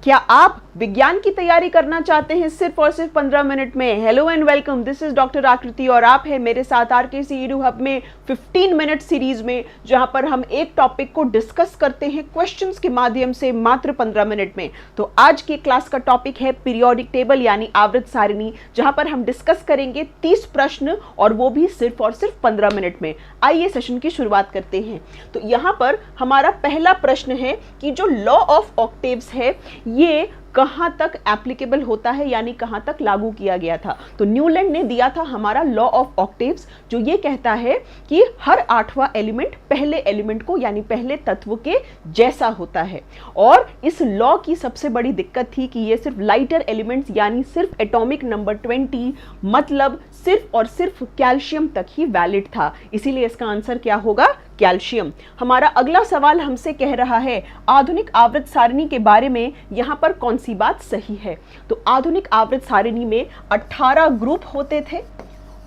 क्या आप विज्ञान की तैयारी करना चाहते हैं सिर्फ और सिर्फ 15 मिनट में? Hello and welcome, this is doctor आकृति और आप हैं मेरे साथ आरकेसी ईडू हब में 15 मिनट सीरीज में, जहां पर हम एक टॉपिक को डिस्कस करते हैं क्वेश्चंस के माध्यम से मात्र 15 मिनट में। तो आज की क्लास का टॉपिक है पीरियोडिक टेबल यानी आवर्त सारिणी, जहां पर हम डिस्कस करेंगे 30 प्रश्न और वो भी सिर्फ और सिर्फ 15 मिनट में। आइए सेशन की शुरुआत करते हैं। तो यहाँ पर हमारा पहला प्रश्न है कि जो लॉ ऑफ ऑक्टेव्स है ये कहां तक एप्लीकेबल होता है यानी कहां तक लागू किया गया था। तो न्यूलैंड ने दिया था हमारा लॉ ऑफ ऑक्टेव्स, जो ये कहता है कि हर 8वां एलिमेंट पहले एलिमेंट को यानी पहले तत्व के जैसा होता है। और इस लॉ की सबसे बड़ी दिक्कत थी कि ये सिर्फ लाइटर एलिमेंट्स यानी सिर्फ एटॉमिक नंबर 20 मतलब सिर्फ और सिर्फ कैल्शियम तक ही वैलिड था। इसीलिए इसका आंसर क्या होगा? कैल्शियम। हमारा अगला सवाल हमसे कह रहा है आधुनिक आवर्त सारिणी के बारे में यहाँ पर कौन सी बात सही है। तो आधुनिक आवर्त सारिणी में 18 ग्रुप होते थे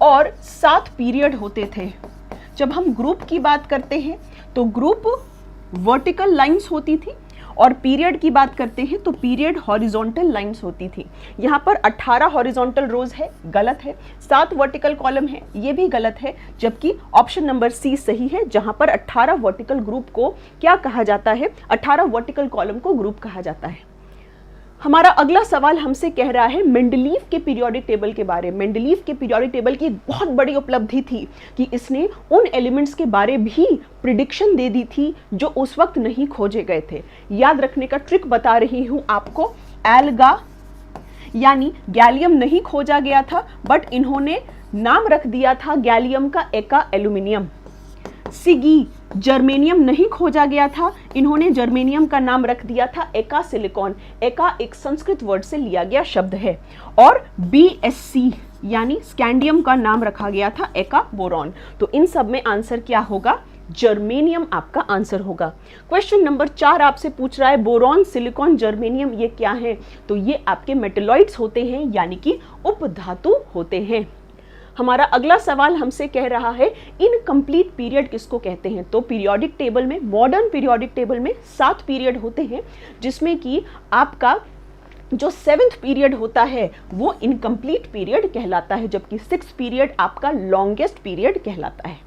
और 7 पीरियड होते थे। जब हम ग्रुप की बात करते हैं तो ग्रुप वर्टिकल लाइंस होती थी और पीरियड की बात करते हैं तो पीरियड हॉरिजॉन्टल लाइंस होती थी। यहाँ पर 18 हॉरिजॉन्टल रोज है, गलत है। 7 वर्टिकल कॉलम है, ये भी गलत है। जबकि ऑप्शन नंबर सी सही है, जहाँ पर 18 वर्टिकल ग्रुप को क्या कहा जाता है? 18 वर्टिकल कॉलम को ग्रुप कहा जाता है। हमारा अगला सवाल हमसे कह रहा है मेंडलीव के पीरियोडिक टेबल के बारे में। मेंडलीव के पीरियोडिक टेबल की बहुत बड़ी उपलब्धि थी कि इसने उन एलिमेंट्स के बारे भी प्रिडिक्शन दे दी थी जो उस वक्त नहीं खोजे गए थे। याद रखने का ट्रिक बता रही हूं आपको। एल्गा यानी गैलियम नहीं खोजा गया था, बट इन्होंने नाम रख दिया था गैलियम का एका एल्यूमिनियम। सिगी जर्मेनियम नहीं खोजा गया था, इन्होंने जर्मेनियम का नाम रख दिया था एका सिलिकॉन। एका एक संस्कृत वर्ड से लिया गया शब्द है। और BSC यानी स्कैंडियम का नाम रखा गया था एका बोरॉन। तो इन सब में आंसर क्या होगा? जर्मेनियम आपका आंसर होगा। क्वेश्चन नंबर 4 आपसे पूछ रहा है बोरॉन, सिलिकॉन, जर्मेनियम ये क्या है? तो ये आपके मेटलॉइड्स होते हैं यानी कि उपधातु होते हैं। हमारा अगला सवाल हमसे कह रहा है इनकम्प्लीट पीरियड किसको कहते हैं? तो पीरियोडिक टेबल में, मॉडर्न पीरियोडिक टेबल में 7 पीरियड होते हैं, जिसमें कि आपका जो 7th पीरियड होता है वो इनकम्प्लीट पीरियड कहलाता है, जबकि 6th पीरियड आपका लॉन्गेस्ट पीरियड कहलाता है।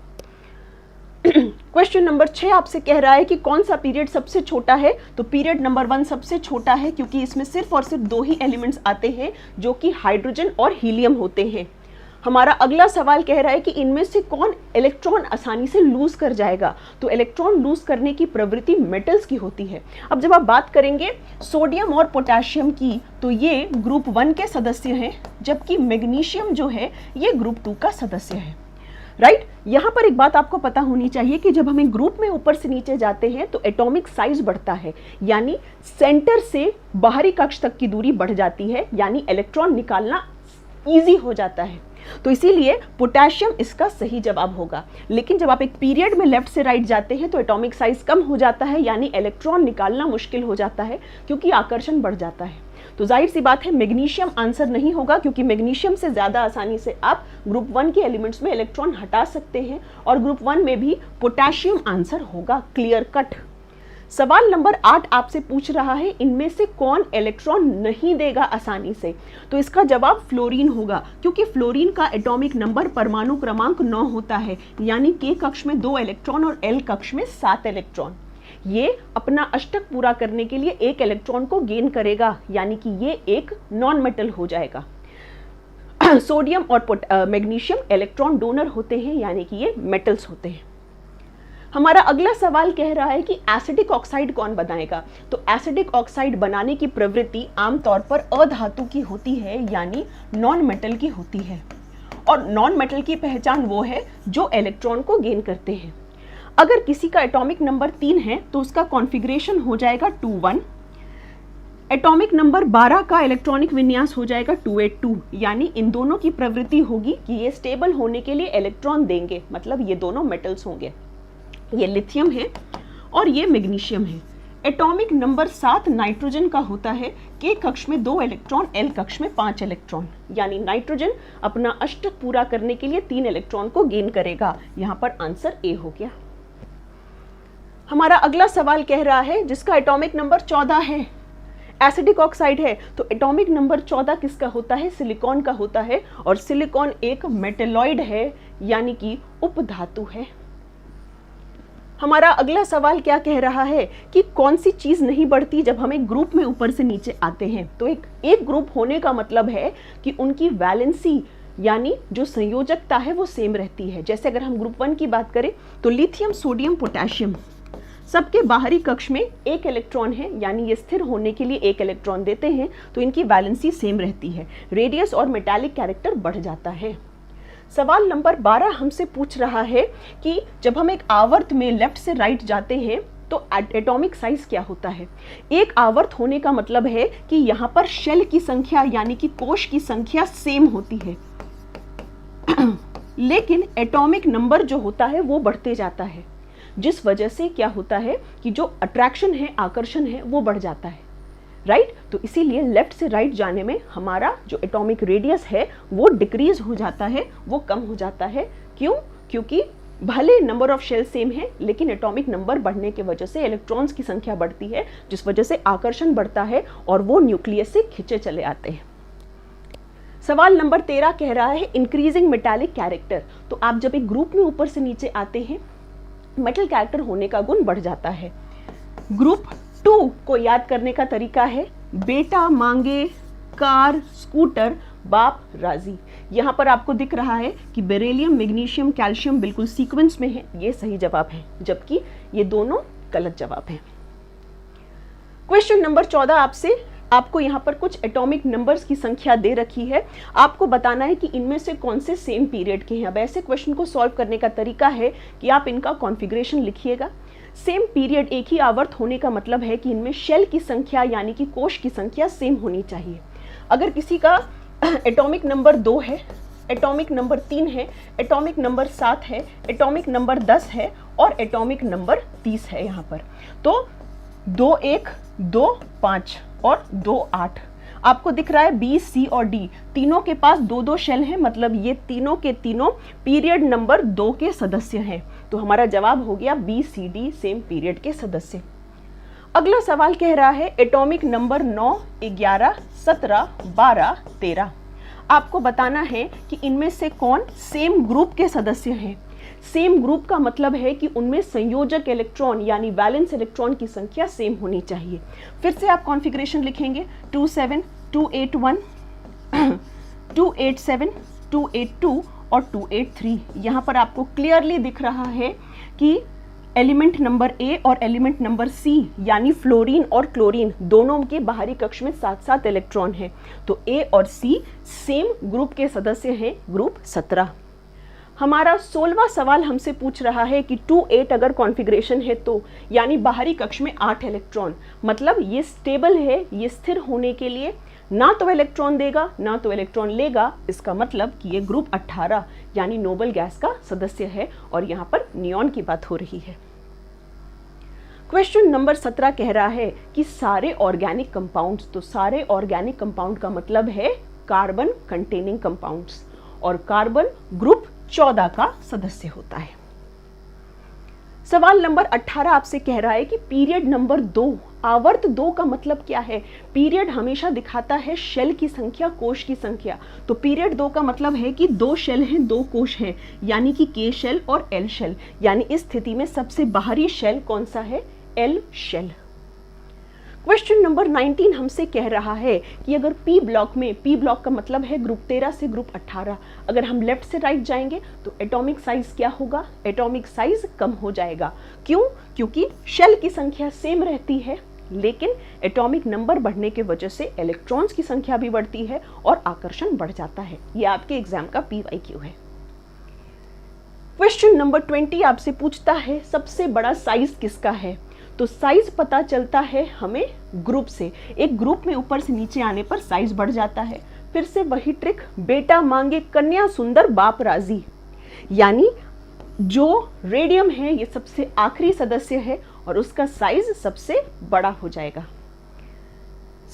क्वेश्चन नंबर 6 आपसे कह रहा है कि कौन सा पीरियड सबसे छोटा है? तो पीरियड नंबर 1 सबसे छोटा है, क्योंकि इसमें सिर्फ और सिर्फ 2 ही एलिमेंट्स आते हैं जो कि हाइड्रोजन और हीलियम होते हैं। हमारा अगला सवाल कह रहा है कि इनमें से कौन इलेक्ट्रॉन आसानी से लूज कर जाएगा? तो इलेक्ट्रॉन लूज करने की प्रवृत्ति मेटल्स की होती है। अब जब आप बात करेंगे सोडियम और पोटेशियम की, तो ये ग्रुप 1 के सदस्य हैं, जबकि मैग्नीशियम जो है ये ग्रुप 2 का सदस्य है। राइट? यहाँ पर एक बात आपको पता होनी चाहिए कि जब हमें ग्रुप में ऊपर से नीचे जाते हैं तो एटॉमिक साइज बढ़ता है, यानी सेंटर से बाहरी कक्ष तक की दूरी बढ़ जाती है, यानी इलेक्ट्रॉन निकालना ईजी हो जाता है। तो इसीलिए पोटेशियम इसका सही जवाब होगा। लेकिन जब आप एक पीरियड में लेफ्ट से राइट जाते हैं तो एटॉमिक साइज कम हो जाता है, यानी इलेक्ट्रॉन निकालना मुश्किल हो जाता है, क्योंकि आकर्षण बढ़ जाता है। तो जाहिर सी बात है मैग्नीशियम आंसर नहीं होगा, क्योंकि मैग्नीशियम से ज्यादा आसानी से आप ग्रुप 1 के एलिमेंट्स में इलेक्ट्रॉन हटा सकते हैं, और ग्रुप 1 में भी पोटेशियम आंसर होगा, क्लियर कट। सवाल नंबर 8 आपसे पूछ रहा है इनमें से कौन इलेक्ट्रॉन नहीं देगा आसानी से? तो इसका जवाब फ्लोरीन होगा, क्योंकि फ्लोरीन का एटॉमिक नंबर परमाणु क्रमांक 9 होता है, यानी K कक्ष में 2 इलेक्ट्रॉन और L कक्ष में 7 इलेक्ट्रॉन। ये अपना अष्टक पूरा करने के लिए 1 इलेक्ट्रॉन को गेन करेगा, यानी कि ये एक नॉन मेटल हो जाएगा। सोडियम और मैग्नीशियम इलेक्ट्रॉन डोनर होते हैं, यानी कि ये मेटल्स होते हैं। हमारा अगला सवाल कह रहा है कि एसिडिक ऑक्साइड कौन बनाएगा? तो एसिडिक ऑक्साइड बनाने की प्रवृत्ति आमतौर पर अधातु की होती है, यानी नॉन मेटल की होती है। और नॉन मेटल की पहचान वो है जो इलेक्ट्रॉन को गेन करते हैं। अगर किसी का एटॉमिक नंबर 3 है तो उसका कॉन्फ़िगरेशन हो जाएगा 2-1। एटॉमिक नंबर 12 का इलेक्ट्रॉनिक विन्यास हो जाएगा 2-8-2, यानी इन दोनों की प्रवृत्ति होगी कि ये स्टेबल होने के लिए इलेक्ट्रॉन देंगे, मतलब ये दोनों मेटल्स होंगे। ये लिथियम है और ये मैग्नीशियम है। एटॉमिक नंबर 7 नाइट्रोजन का होता है, K कक्ष में 2 इलेक्ट्रॉन, L कक्ष में 5 इलेक्ट्रॉन, यानी नाइट्रोजन अपना अष्टक पूरा करने के लिए 3 इलेक्ट्रॉन को गेन करेगा। यहाँ पर आंसर ए हो गया। हमारा अगला सवाल कह रहा है जिसका एटॉमिक नंबर 14 है, एसिडिक ऑक्साइड है तो एटॉमिक नंबर 14 किसका होता है, सिलिकॉन का होता है, और सिलिकॉन एक मेटेलॉइड है यानी कि उपधातु है। हमारा अगला सवाल क्या कह रहा है कि कौन सी चीज नहीं बढ़ती जब हम एक ग्रुप में ऊपर से नीचे आते हैं। तो एक ग्रुप होने का मतलब है कि उनकी वैलेंसी यानी जो संयोजकता है वो सेम रहती है। जैसे अगर हम ग्रुप 1 की बात करें तो लिथियम, सोडियम, पोटेशियम सबके बाहरी कक्ष में एक इलेक्ट्रॉन है, यानी ये स्थिर होने के लिए एक इलेक्ट्रॉन देते हैं, तो इनकी वैलेंसी सेम रहती है। रेडियस और मेटालिक कैरेक्टर बढ़ जाता है। सवाल नंबर 12 हमसे पूछ रहा है कि जब हम एक आवर्त में लेफ्ट से राइट जाते हैं तो एटॉमिक साइज क्या होता है। एक आवर्त होने का मतलब है कि यहाँ पर शेल की संख्या यानी कि कोश की संख्या सेम होती है लेकिन एटॉमिक नंबर जो होता है वो बढ़ते जाता है, जिस वजह से क्या होता है कि जो अट्रैक्शन है, आकर्षण है, वो बढ़ जाता है, राइट। तो इसीलिए लेफ्ट से राइट जाने में हमारा जो एटॉमिक रेडियस है वो डिक्रीज हो जाता है, वो कम हो जाता है। क्यों? क्योंकि भले नंबर ऑफ शेल सेम है लेकिन एटॉमिक नंबर बढ़ने की वजह से इलेक्ट्रॉन्स की संख्या बढ़ती है, जिस वजह से आकर्षण बढ़ता है और वो न्यूक्लियस से खींचे चले आते हैं। सवाल नंबर 13 कह रहा है इंक्रीजिंग मेटालिक कैरेक्टर। तो आप जब एक ग्रुप में ऊपर से नीचे आते हैं मेटल कैरेक्टर होने का गुण बढ़ जाता है। ग्रुप 2 को याद करने का तरीका है बेटा मांगे कार स्कूटर बाप राजी। यहां पर आपको दिख रहा है कि बेरिलियम, मैग्नीशियम, कैल्शियम बिल्कुल सीक्वेंस में है, ये सही जवाब है, जबकि ये दोनों गलत जवाब हैं। क्वेश्चन नंबर 14 आपको यहाँ पर कुछ एटॉमिक नंबर्स की संख्या दे रखी है, आपको बताना है कि इनमें से कौन से सेम पीरियड के हैं। अब ऐसे क्वेश्चन को सॉल्व करने का तरीका है कि आप इनका कॉन्फ़िगरेशन लिखिएगा। सेम पीरियड, एक ही आवर्त होने का मतलब है कि इनमें शेल की संख्या यानी कि कोश की संख्या सेम होनी चाहिए। अगर किसी का एटॉमिक नंबर 2 है, एटॉमिक नंबर 3 है, एटॉमिक नंबर 7 है, एटॉमिक नंबर 10 है और एटॉमिक नंबर 30 है यहाँ पर, तो 2 1 2 5 और 2 8 आपको दिख रहा है। बी, सी और डी तीनों के पास 2-2 शेल हैं, मतलब ये तीनों के तीनों पीरियड नंबर 2 के सदस्य हैं। तो हमारा जवाब हो गया बी, सी, डी सेम पीरियड के सदस्य। अगला सवाल कह रहा है एटॉमिक नंबर 9, 11, 17, 12, 13। आपको बताना है कि इनमें से कौन सेम ग्रुप के सदस्य हैं। सेम ग्रुप का मतलब है कि उनमें संयोजक इलेक्ट्रॉन यानी वैलेंस इलेक्ट्रॉन की संख्या सेम होनी चाहिए। फिर से आप कॉन्फ़िगरेशन लिखेंगे 27, 281, 287, 282 और 283। यहाँ पर आपको क्लियरली दिख रहा है कि एलिमेंट नंबर ए और एलिमेंट नंबर सी यानी फ्लोरीन और क्लोरीन दोनों के बाहरी कक्ष में 7-7 इलेक्ट्रॉन हैं। तो ए और सी सेम ग्रुप के सदस्य हैं, ग्रुप 17। हमारा 16वां सवाल हमसे पूछ रहा है कि 2-8 अगर कॉन्फ़िगरेशन है तो यानी बाहरी कक्ष में 8 इलेक्ट्रॉन, मतलब ये स्टेबल है, ये स्थिर होने के लिए ना तो इलेक्ट्रॉन देगा ना तो इलेक्ट्रॉन लेगा। इसका मतलब कि ये ग्रुप 18 यानी नोबल गैस का सदस्य है और यहाँ पर नियॉन की बात हो रही है। क्वेश्चन नंबर 17 कह रहा है कि सारे ऑर्गेनिक कंपाउंड्स, तो सारे ऑर्गेनिक कंपाउंड का मतलब है कार्बन कंटेनिंग कंपाउंड्स, और कार्बन ग्रुप 14 का सदस्य होता है। सवाल नंबर 18 आपसे कह रहा है कि पीरियड नंबर 2, आवर्त 2 का मतलब क्या है। पीरियड हमेशा दिखाता है शेल की संख्या, कोश की संख्या। तो पीरियड 2 का मतलब है कि 2 शेल हैं, 2 कोश हैं, यानी कि के शेल और एल शेल। यानी इस स्थिति में सबसे बाहरी शेल कौन सा है, एल शेल। क्वेश्चन नंबर 19 हमसे कह रहा है कि अगर पी ब्लॉक में, पी ब्लॉक का मतलब है ग्रुप 13 से ग्रुप 18, अगर हम लेफ्ट से राइट जाएंगे तो एटॉमिक साइज क्या होगा, एटॉमिक साइज कम हो जाएगा। क्यों? क्योंकि शेल की संख्या सेम रहती है लेकिन एटॉमिक नंबर बढ़ने की वजह से इलेक्ट्रॉन्स की संख्या भी बढ़ती है और आकर्षण बढ़ जाता है। ये आपके एग्जाम का PYQ है। क्वेश्चन नंबर 20 आपसे पूछता है सबसे बड़ा साइज किसका है। तो साइज पता चलता है हमें ग्रुप से। एक ग्रुप में ऊपर से नीचे आने पर साइज बढ़ जाता है। फिर से वही ट्रिक, बेटा मांगे कन्या सुंदर बाप राजी, यानी जो रेडियम है ये सबसे आखिरी सदस्य है और उसका साइज सबसे बड़ा हो जाएगा।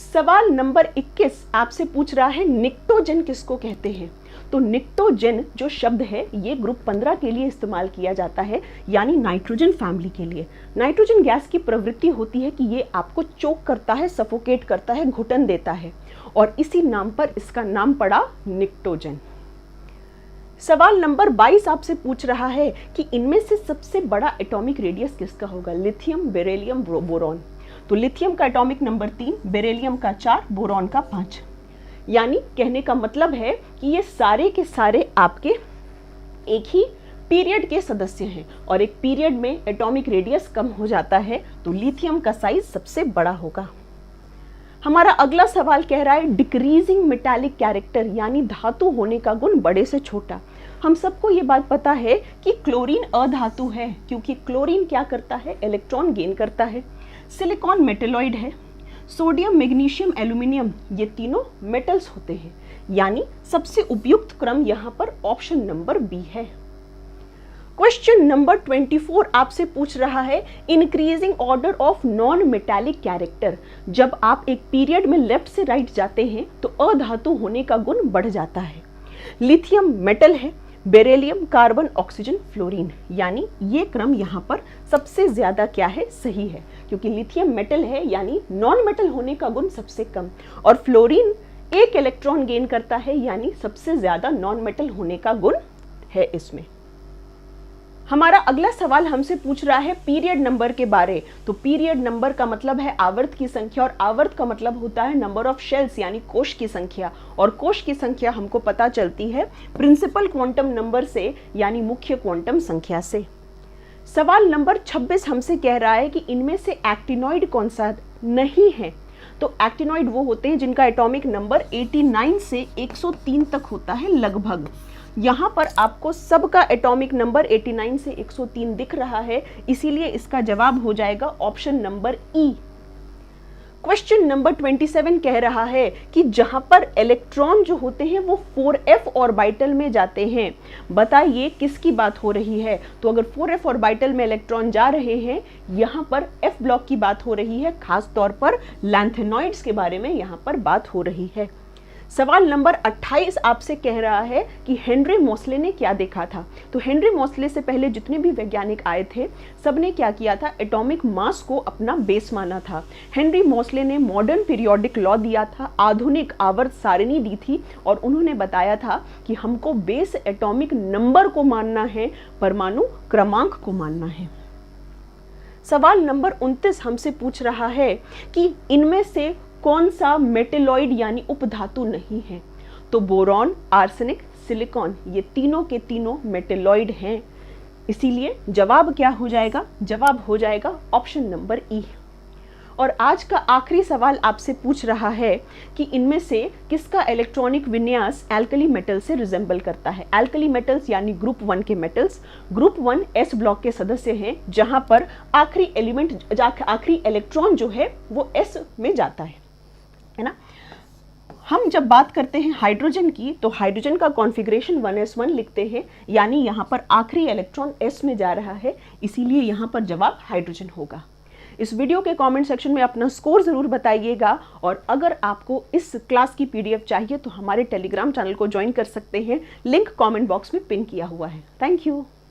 सवाल नंबर 21 आपसे पूछ रहा है निक्टोजन किसको कहते हैं। तो निक्टोजेन जो शब्द है ये ग्रुप 15 के लिए इस्तेमाल किया जाता है, यानी नाइट्रोजन फैमिली के लिए। नाइट्रोजन गैस की प्रवृत्ति होती है कि ये आपको चोक करता है, सफोकेट करता है, घुटन देता है, और इसी नाम पर इसका नाम पड़ा निक्टोजेन। सवाल नंबर 22 आपसे पूछ रहा है कि इनमें से सबसे बड़ा एटॉमिक रेडियस किसका होगा? Lithium, beryllium, boron. तो लिथियम का एटॉमिक नंबर 3, बेरिलियम का 4, बोरॉन का 5। यानी कहने का मतलब है कि ये सारे के सारे आपके एक ही पीरियड के सदस्य हैं, और एक पीरियड में एटॉमिक रेडियस कम हो जाता है तो लिथियम का साइज सबसे बड़ा होगा। हमारा अगला सवाल कह रहा है डिक्रीजिंग मेटालिक कैरेक्टर, यानी धातु होने का गुण बड़े से छोटा। हम सबको ये बात पता है कि क्लोरीन अधातु है, क्योंकि क्लोरीन क्या करता है? इलेक्ट्रॉन गेन करता है। सिलिकॉन मेटेलॉइड है। सोडियम, मैग्नीशियम, एल्यूमिनियम ये तीनों मेटल्स होते हैं, यानी सबसे उपयुक्त क्रम यहाँ पर ऑप्शन नंबर बी है। क्वेश्चन नंबर 24 आपसे पूछ रहा है increasing order of non metallic character. जब आप एक पीरियड में लेफ्ट से राइट जाते हैं तो अधातु होने का गुण बढ़ जाता है। लिथियम मेटल है, बेरिलियम, कार्बन, ऑक्सीजन, फ्लोरीन, यानी ये क्रम यहाँ पर सबसे ज्यादा क्या है? सही है, क्योंकि लिथियम मेटल है यानी नॉन मेटल होने का गुण सबसे कम, और फ्लोरीन एक इलेक्ट्रॉन गेन करता है, यानी सबसे ज्यादा नॉन मेटल होने का गुण है इसमें। हमारा अगला सवाल हमसे पूछ रहा है पीरियड नंबर के बारे। तो पीरियड नंबर का मतलब है आवर्त की संख्या, और आवर्त का मतलब होता है नंबर ऑफ शेल्स, यानी कोश की संख्या, और कोश की संख्या हमको पता चलती है प्रिंसिपल क्वांटम नंबर से, यानी मुख्य क्वांटम संख्या से। सवाल नंबर 26 हमसे कह रहा है कि इनमें से एक्टिनॉइड कौन सा नहीं है? तो एक्टिनॉइड वो होते हैं जिनका एटॉमिक नंबर 89 से 103 तक होता है लगभग। यहाँ पर आपको सबका एटॉमिक नंबर 89 से 103 दिख रहा है, इसीलिए इसका जवाब हो जाएगा ऑप्शन नंबर ई। क्वेश्चन नंबर 27 कह रहा है कि जहां पर इलेक्ट्रॉन जो होते हैं वो 4f ऑर्बिटल में जाते हैं, बताइए किसकी बात हो रही है? तो अगर 4f ऑर्बिटल में इलेक्ट्रॉन जा रहे हैं, यहां पर f ब्लॉक की बात हो रही है, खास तौर पर लैंथेनॉइड्स के बारे में यहां पर बात हो रही है। सवाल नंबर 28 आपसे कह रहा है कि हेनरी मोसले ने क्या देखा था? तो हेनरी मोसले से पहले जितने भी वैज्ञानिक आए थे सबने क्या किया था? एटॉमिक मास को अपना बेस माना था। हेनरी मोसले ने मॉडर्न पीरियोडिक लॉ दिया था, आधुनिक आवर्त सारिणी दी थी, और उन्होंने बताया था कि हमको बेस एटॉमिक नंबर को मानना है, परमाणु क्रमांक को मानना है। सवाल नंबर 29 हमसे पूछ रहा है कि इनमें से कौन सा मेटेलॉइड यानी उपधातु नहीं है? तो बोरॉन, आर्सेनिक, सिलिकॉन ये तीनों के तीनों मेटेलॉइड हैं, इसीलिए जवाब क्या हो जाएगा? जवाब हो जाएगा ऑप्शन नंबर ई। और आज का आखिरी सवाल आपसे पूछ रहा है कि इनमें से किसका इलेक्ट्रॉनिक विन्यास एल्कली मेटल से रिजेंबल करता है? एल्कली मेटल्स यानी ग्रुप 1 के मेटल्स। ग्रुप 1 एस ब्लॉक के सदस्य हैं, जहां पर आखिरी एलिमेंट आखिरी इलेक्ट्रॉन जो है वो एस में जाता है ना। हम जब बात करते हैं हाइड्रोजन की तो हाइड्रोजन का कॉन्फ़िगरेशन 1s1 लिखते हैं, यानी यहाँ पर आखिरी इलेक्ट्रॉन s में जा रहा है, इसीलिए यहाँ पर जवाब हाइड्रोजन होगा। इस वीडियो के कमेंट सेक्शन में अपना स्कोर ज़रूर बताइएगा, और अगर आपको इस क्लास की PDF चाहिए तो हमारे टेलीग्राम चैनल को ज्वाइन कर सकते हैं, लिंक कमेंट बॉक्स में पिन किया हुआ है। Thank you.